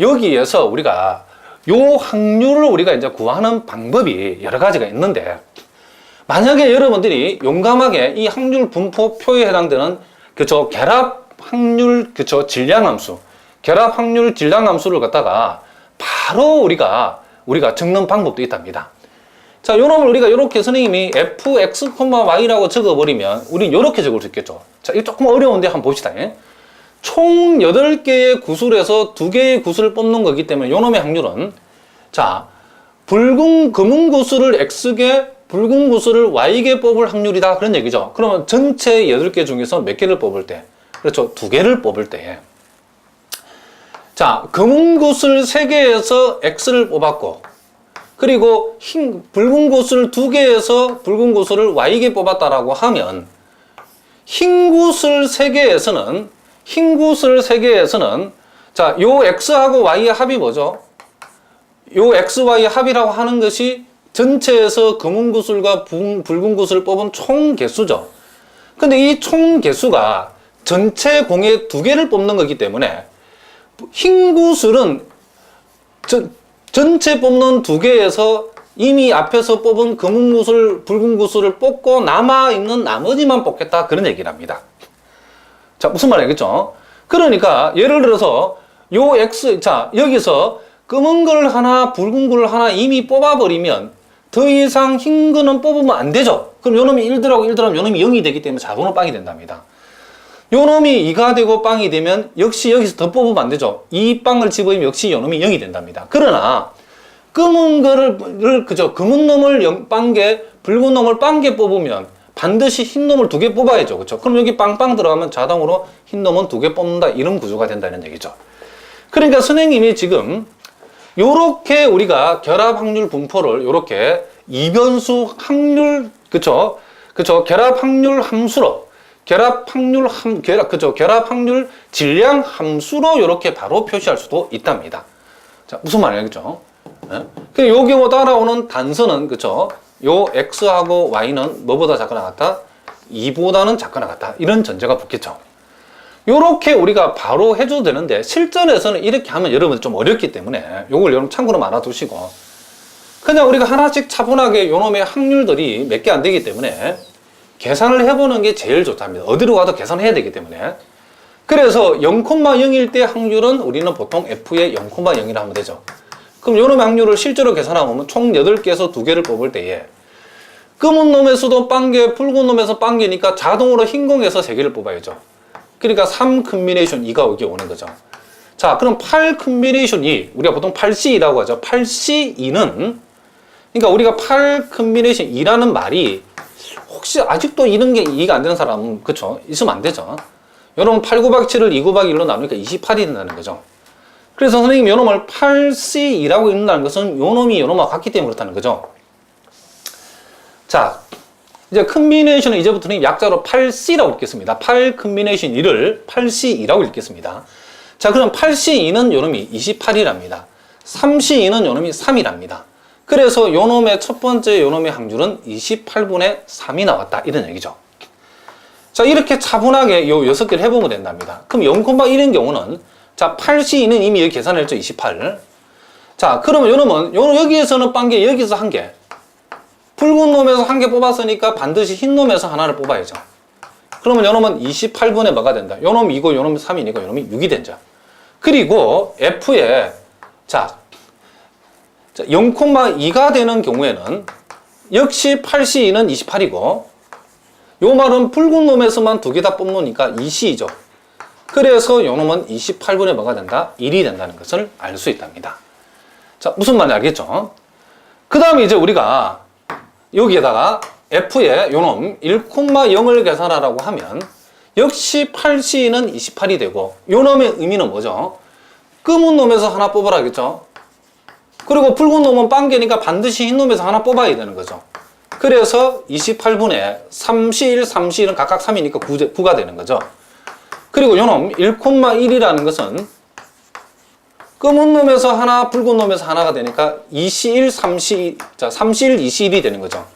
여기에서 우리가 요 확률을 우리가 이제 구하는 방법이 여러 가지가 있는데, 만약에 여러분들이 용감하게 이 확률 분포표에 해당되는 결합 확률 질량함수, 결합 확률 질량함수를 갖다가 바로 우리가 적는 방법도 있답니다. 자, 요 놈을 우리가 이렇게 선생님이 fx, y라고 적어버리면 우린 이렇게 적을 수 있겠죠. 자, 이거 조금 어려운데 한번 봅시다. 총 8개의 구술에서 2개의 구술을 뽑는 거기 때문에 요 놈의 확률은, 자, 검은 구술을 x개, 붉은 구슬을 y개 뽑을 확률이다, 그런 얘기죠. 그러면 전체 8개 중에서 몇 개를 뽑을 때? 그렇죠, 2개를 뽑을 때. 자, 검은 구슬 3개에서 x를 뽑았고, 그리고 붉은 구슬 2개에서 붉은 구슬을 y개 뽑았다라고 하면, 흰 구슬 3개에서는 자, 요 x하고 y의 합이 뭐죠? 요 x, y의 합이라고 하는 것이 전체에서 검은 구슬과 붉은 구슬을 뽑은 총 개수죠. 근데 이 총 개수가 전체 공에 2개를 뽑는 거기 때문에 흰 구슬은 전체 뽑는 2개에서 이미 앞에서 뽑은 검은 구슬, 붉은 구슬을 뽑고 남아있는 나머지만 뽑겠다, 그런 얘기를 합니다. 자, 무슨 말이 알겠죠? 그러니까 예를 들어서 요 x, 자, 여기서 검은 걸 하나, 붉은 걸 하나 이미 뽑아버리면 더 이상 흰 거는 뽑으면 안 되죠. 그럼 요 놈이 1 들어가고 1 들어가면 요 놈이 0이 되기 때문에 자동으로 빵이 된답니다. 요 놈이 2가 되고 빵이 되면 역시 여기서 더 뽑으면 안 되죠. 이 빵을 집어넣으면 역시 요 놈이 0이 된답니다. 그러나 검은 거를 검은 놈을 빵개, 붉은 놈을 빵개 뽑으면 반드시 흰 놈을 2개 뽑아야죠. 그렇죠? 그럼 여기 빵빵 들어가면 자동으로 흰 놈은 2개 뽑는다, 이런 구조가 된다는 얘기죠. 그러니까 선생님이 지금 요렇게 우리가 결합 확률 분포를 요렇게 이변수 확률, 그쵸? 결합 확률 함수로, 결합 확률 질량 함수로 요렇게 바로 표시할 수도 있답니다. 자, 무슨 말이겠죠? 그 요 경우 따라오는 단서는, 그쵸? 요 x하고 y는 뭐보다 작거나 같다? 2보다는 작거나 같다, 이런 전제가 붙겠죠. 요렇게 우리가 바로 해줘도 되는데, 실전에서는 이렇게 하면 여러분 좀 어렵기 때문에 요걸 여러분 참고로 알아두시고, 그냥 우리가 하나씩 차분하게 요 놈의 확률들이 몇 개 안 되기 때문에 계산을 해보는 게 제일 좋답니다. 어디로 가도 계산해야 되기 때문에. 그래서 0,0일 때 확률은 우리는 보통 f의 0,0이라 하면 되죠. 그럼 요 놈의 확률을 실제로 계산하면 총 8개에서 2개를 뽑을 때에 검은 놈에서도 빵개, 붉은 놈에서 빵개니까 자동으로 흰 공에서 3개를 뽑아야죠. 그러니까 3 컨비네이션 2가 여기 오는 거죠. 자, 그럼 8 컨비네이션 2, 우리가 보통 8C2라고 하죠. 8C2는, 그러니까 우리가 8 컨비네이션 2라는 말이, 혹시 아직도 이런 게 이해가 안 되는 사람은, 그쵸? 있으면 안 되죠. 여러분 8 곱하기 7을 2 곱하기 1로 나누니까 28이 된다는 거죠. 그래서 선생님이 요 놈을 8C2라고 읽는다는 것은 요 놈이 요 놈하고 같기 때문에 그렇다는 거죠. 자, 이제 컨비네이션은 이제부터는 약자로 8C라고 읽겠습니다. 8 컨비네이션 2를 8C2라고 읽겠습니다. 자, 그럼 8C2는 요 놈이 28이랍니다. 3C2는 요 놈이 3이랍니다. 그래서 요 놈의 첫 번째 요 놈의 확률은 28분의 3이 나왔다, 이런 얘기죠. 자, 이렇게 차분하게 요 6개를 해보면 된답니다. 그럼 0,1인 경우는, 자, 8C2는 이미 여기 계산했죠, 28. 자, 그러면 요 놈은, 여기에서는 빵개, 여기서 1개. 붉은 놈에서 1개 뽑았으니까 반드시 흰 놈에서 하나를 뽑아야죠. 그러면 요 놈은 28분의 뭐가 된다? 요 놈이 2고 요 놈이 3이니까 요 놈이 6이 된다. 그리고 F에, 자, 0,2가 되는 경우에는 역시 8C2는 28이고, 요 말은 붉은 놈에서만 2개 다 뽑으니까 2C이죠. 그래서 요 놈은 28분의 뭐가 된다? 1이 된다는 것을 알 수 있답니다. 자, 무슨 말인지 알겠죠? 그 다음에 이제 우리가 여기에다가 F에 요 놈 1,0을 계산하라고 하면 역시 8C는 28이 되고, 요 놈의 의미는 뭐죠? 검은 놈에서 하나 뽑으라겠죠? 그리고 붉은 놈은 빵개니까 반드시 흰 놈에서 하나 뽑아야 되는 거죠. 그래서 28분의 3C1, 3C1은 각각 3이니까 9가 되는 거죠. 그리고 요 놈 1,1이라는 것은 검은 놈에서 하나, 붉은 놈에서 하나가 되니까 2C1, 3C, 자, 3C1, 2C1이 되는 거죠.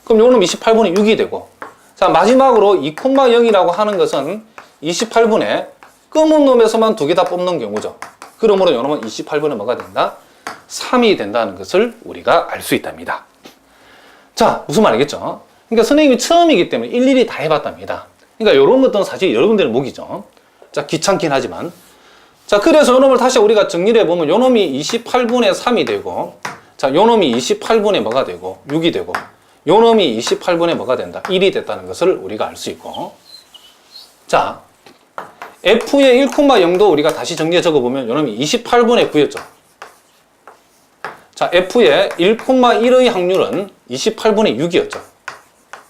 그럼 요 놈 28분의 6이 되고, 자, 마지막으로 2,0이라고 하는 것은 28분의 검은 놈에서만 2개 다 뽑는 경우죠. 그러므로 요놈은 28분의 뭐가 된다? 3이 된다는 것을 우리가 알 수 있답니다. 자, 무슨 말이겠죠? 그러니까 선생님이 처음이기 때문에 일일이 다 해봤답니다. 그러니까 이런 것들은 사실 여러분들의 목이죠. 자, 귀찮긴 하지만. 자, 그래서 요놈을 다시 우리가 정리를 해보면 요놈이 28분의 3이 되고, 자, 요놈이 28분의 뭐가 되고, 6이 되고, 요놈이 28분의 뭐가 된다? 1이 됐다는 것을 우리가 알 수 있고. 자, F의 1,0도 우리가 다시 정리해 적어보면 요놈이 28분의 9였죠. 자, F의 1,1의 확률은 28분의 6이었죠.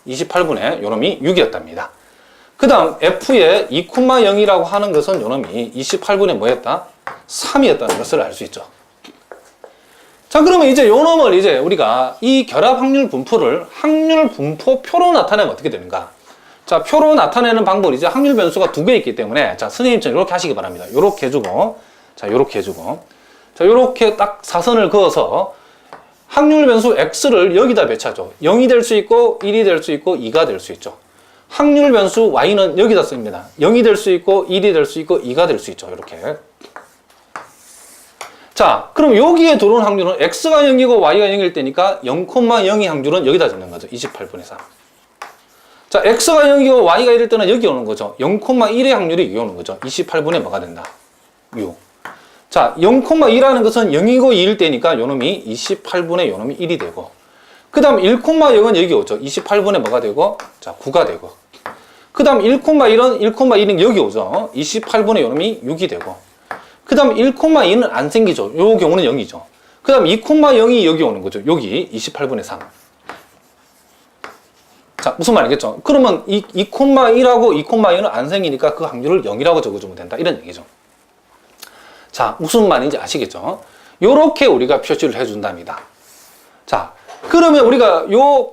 28분의 요놈이 6이었답니다. 그 다음 F의 2,0이라고 하는 것은 요놈이 28분의 뭐였다? 3이었다는 것을 알 수 있죠. 자, 그러면 이제 요놈을 이제 우리가 이 결합 확률 분포를 확률 분포표로 나타내면 어떻게 되는가? 자, 표로 나타내는 방법은 이제 확률 변수가 두 개 있기 때문에, 자, 선생님처럼 이렇게 하시기 바랍니다. 요렇게 해주고, 자, 요렇게 해주고, 자, 요렇게 딱 사선을 그어서 확률 변수 X를 여기다 배치하죠. 0이 될 수 있고, 1이 될 수 있고, 2가 될 수 있죠. 확률 변수 Y는 여기다 씁니다. 0이 될 수 있고, 1이 될 수 있고, 2가 될 수 있죠. 이렇게. 자, 그럼 여기에 들어온 확률은 X가 0이고 Y가 0일 때니까 0,0의 확률은 여기다 적는 거죠. 28분의 3. 자, X가 0이고 Y가 1일 때는 여기 오는 거죠. 0,1의 확률이 여기 오는 거죠. 28분의 뭐가 된다? 6. 자, 0,2라는 것은 0이고 2일 때니까 요놈이 28분의 요놈이 1이 되고, 그 다음 1,0은 여기 오죠. 28분의 뭐가 되고, 자, 9가 되고, 그 다음 1,1은 여기 오죠. 28분의 요놈이 6이 되고, 그 다음 1,2는 안 생기죠. 요 경우는 0이죠. 그 다음 2,0이 여기 오는 거죠. 여기 28분의 3. 자, 무슨 말이겠죠? 그러면 2,1하고 2,2는 안 생기니까 그 확률을 0이라고 적어주면 된다. 이런 얘기죠. 자, 무슨 말인지 아시겠죠? 요렇게 우리가 표시를 해준답니다. 자, 그러면 우리가 요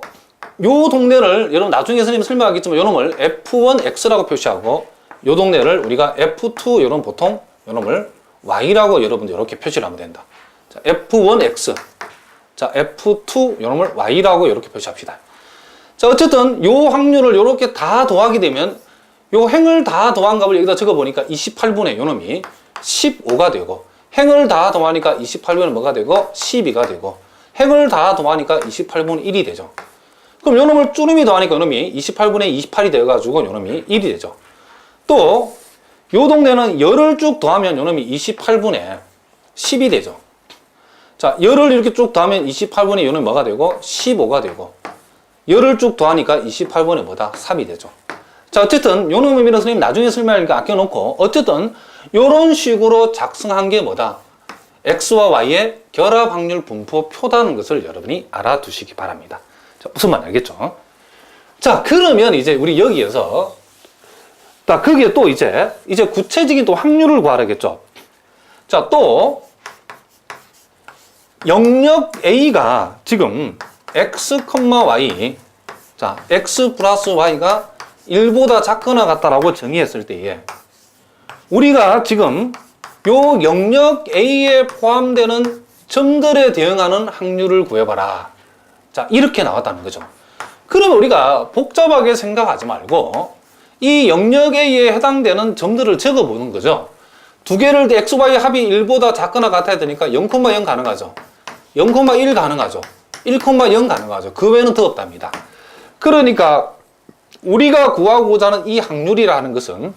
동네를, 여러분 나중에 선생님 설명하겠지만 요 놈을 F1X라고 표시하고, 요 동네를 우리가 F2, 요런 보통 요 놈을 Y라고 여러분들 이렇게 표시를 하면 된다. 자, F1X. 자, F2, 요 놈을 Y라고 이렇게 표시합시다. 자, 어쨌든 요 확률을 요렇게 다 더하게 되면 요 행을 다 더한 값을 여기다 적어보니까 28분의 요 놈이 15가 되고, 행을 다 더하니까 28분의 뭐가 되고 12가 되고, 행을 다 더하니까 28분의 1이 되죠. 그럼 요 놈을 쭈름이 더하니까 요 놈이 28분의 28이 되어가지고 요 놈이 1이 되죠. 또 요 동네는 열을 쭉 더하면 요 놈이 28분의 10이 되죠. 자, 열을 이렇게 쭉 더하면 28분의 요 놈이 뭐가 되고 15가 되고, 열을 쭉 더하니까 28분의 뭐다? 3이 되죠. 자, 어쨌든 요 놈의 미는 선생님 나중에 설명하니까 아껴놓고, 어쨌든 요런 식으로 작성한 게 뭐다? X와 Y의 결합 확률 분포 표다는 것을 여러분이 알아두시기 바랍니다. 자, 무슨 말 알겠죠? 자, 그러면 이제 우리 여기에서 자, 거기에 또 이제 구체적인 또 확률을 구하라겠죠. 자, 또 영역 A가 지금 X, Y, 자, X 플러스 Y가 1보다 작거나 같다라고 정의했을 때에 우리가 지금 요 영역 A에 포함되는 점들에 대응하는 확률을 구해봐라. 자, 이렇게 나왔다는 거죠. 그러면 우리가 복잡하게 생각하지 말고 이 영역 A에 해당되는 점들을 적어보는 거죠. 두 개를 X, Y 합이 1보다 작거나 같아야 되니까 0,0 가능하죠. 0,1 가능하죠. 1,0 가능하죠. 그 외에는 더 없답니다. 그러니까 우리가 구하고자 하는 이 확률이라는 것은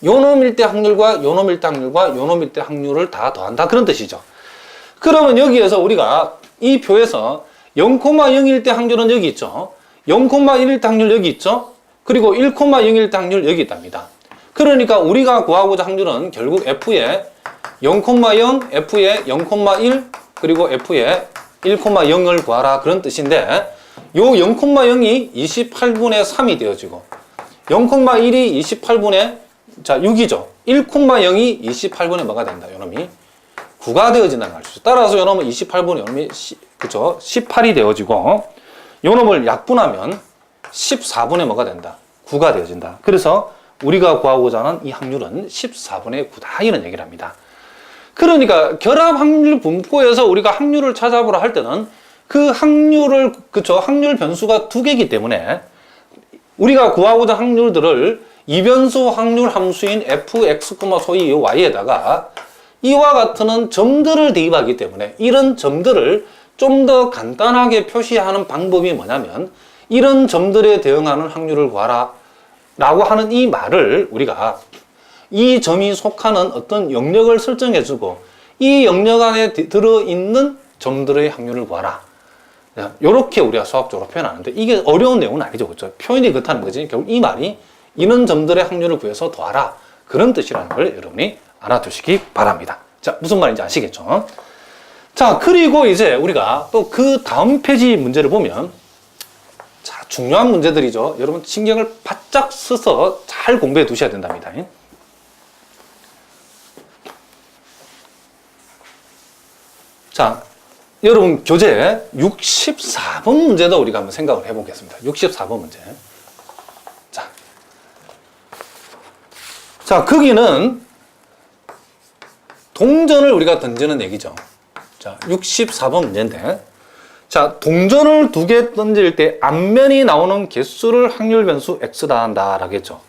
요놈일 때 확률과 요놈일 때 확률과 요놈일 때 확률을 다 더한다, 그런 뜻이죠. 그러면 여기에서 우리가 이 표에서 0,0일 때 확률은 여기 있죠. 0,1일 때 확률 여기 있죠. 그리고 1,0일 때 확률 여기 있답니다. 그러니까 우리가 구하고자 확률은 결국 F의 0,0, F의 0,1, 그리고 F의 1,0을 구하라, 그런 뜻인데, 요 0,0이 28분의 3이 되어지고 0,1이 28분의 6이죠. 1,0이 28분의 뭐가 된다? 요놈이 9가 되어진다는 말이죠. 따라서 요놈은 28분의 요놈이 그쵸? 18이 되어지고, 요놈을 약분하면 14분의 뭐가 된다? 9가 되어진다. 그래서 우리가 구하고자 하는 이 확률은 14분의 9다, 이런 얘기를 합니다. 그러니까 결합 확률 분포에서 우리가 확률을 찾아보라 할 때는 그 확률을, 그쵸? 확률 변수가 두 개이기 때문에 우리가 구하고자 확률들을 이변수 확률 함수인 fx, 소위 y에다가 이와 같은 점들을 대입하기 때문에 이런 점들을 좀 더 간단하게 표시하는 방법이 뭐냐면 이런 점들에 대응하는 확률을 구하라 라고 하는 이 말을 우리가 이 점이 속하는 어떤 영역을 설정해주고 이 영역 안에 들어있는 점들의 확률을 구하라. 이렇게 우리가 수학적으로 표현하는데 이게 어려운 내용은 아니죠. 그렇죠? 표현이 그렇다는 거지. 결국 이 말이 이런 점들의 확률을 구해서 더하라. 그런 뜻이라는 걸 여러분이 알아두시기 바랍니다. 자, 무슨 말인지 아시겠죠? 자, 그리고 이제 우리가 또 그 다음 페이지 문제를 보면 자, 중요한 문제들이죠. 여러분 신경을 바짝 써서 잘 공부해 두셔야 된답니다. 자, 여러분 교재 64번 문제도 우리가 한번 생각을 해보겠습니다. 64번 문제. 자, 거기는 동전을 우리가 던지는 얘기죠. 자, 64번 문제인데, 자, 동전을 2개 던질 때 앞면이 나오는 개수를 확률 변수 x다 한다 라겠죠.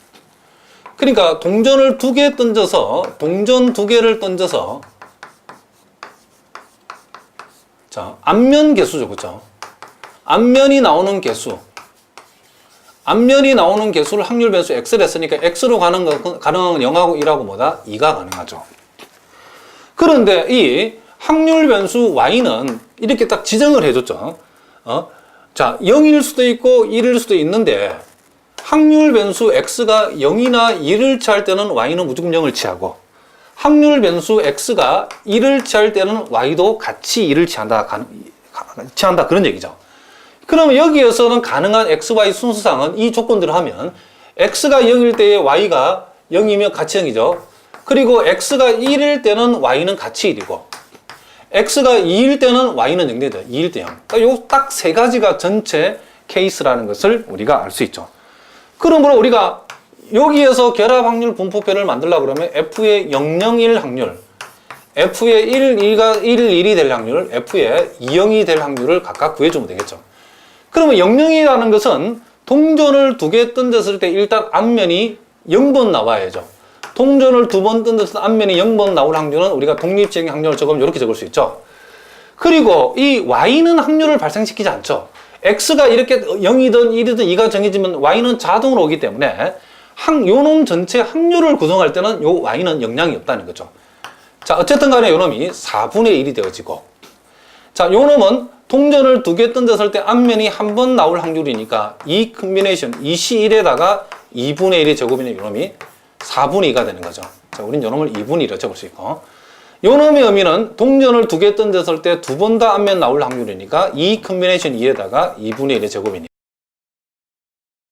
그러니까 동전을 2개 던져서 동전 2개를 던져서 자, 앞면 개수죠. 그렇죠? 앞면이 나오는 개수. 앞면이 나오는 개수를 확률 변수 x를 했으니까 x로 가능한 건 0하고 1하고 뭐다? 2가 가능하죠. 그런데 이 확률 변수 y는 이렇게 딱 지정을 해줬죠. 자, 0일 수도 있고 1일 수도 있는데 확률 변수 x가 0이나 1을 취할 때는 y는 무조건 0을 취하고 확률 변수 x가 1을 취할 때는 y도 같이 1을 취한다 그런 얘기죠. 그러면 여기에서는 가능한 x, y 순서상은 이 조건들을 하면 x가 0일 때에 y가 0이면 같이 0이죠. 그리고 x가 1일 때는 y는 같이 1이고 x가 2일 때는 y는 0되죠. 2일 때 0. 그러니까 요 딱 세 가지가 전체 케이스라는 것을 우리가 알 수 있죠. 그러므로 우리가 여기에서 결합 확률 분포표를 만들려고 그러면 f의 0, 0, 1 확률, f의 1, 1가 1, 1이 될 확률, f의 2, 0이 될 확률을 각각 구해주면 되겠죠. 그러면 0, 0이라는 것은 동전을 2개 던졌을 때 일단 앞면이 0번 나와야죠. 동전을 2번 던졌을 때 앞면이 0번 나올 확률은 우리가 독립적인 확률을 적으면 이렇게 적을 수 있죠. 그리고 이 y는 확률을 발생시키지 않죠. x가 이렇게 0이든 1이든 2가 정해지면 y는 자동으로 오기 때문에 요놈 전체 확률을 구성할 때는 요 y는 영향이 없다는 거죠. 자, 어쨌든 간에 요놈이 4분의 1이 되어지고 자, 요놈은 동전을 2개 던졌을 때 앞면이 한 번 나올 확률이니까 이 컨비네이션 2C1에다가 2분의 1의 제곱이면 요놈이 4분의 2가 되는 거죠. 자, 우린 요놈을 2분의 1로 적을 수 있고 요놈의 의미는 동전을 2개 던졌을 때 2번 다 앞면 나올 확률이니까 이 컨비네이션 2에다가 2분의 1의 제곱이니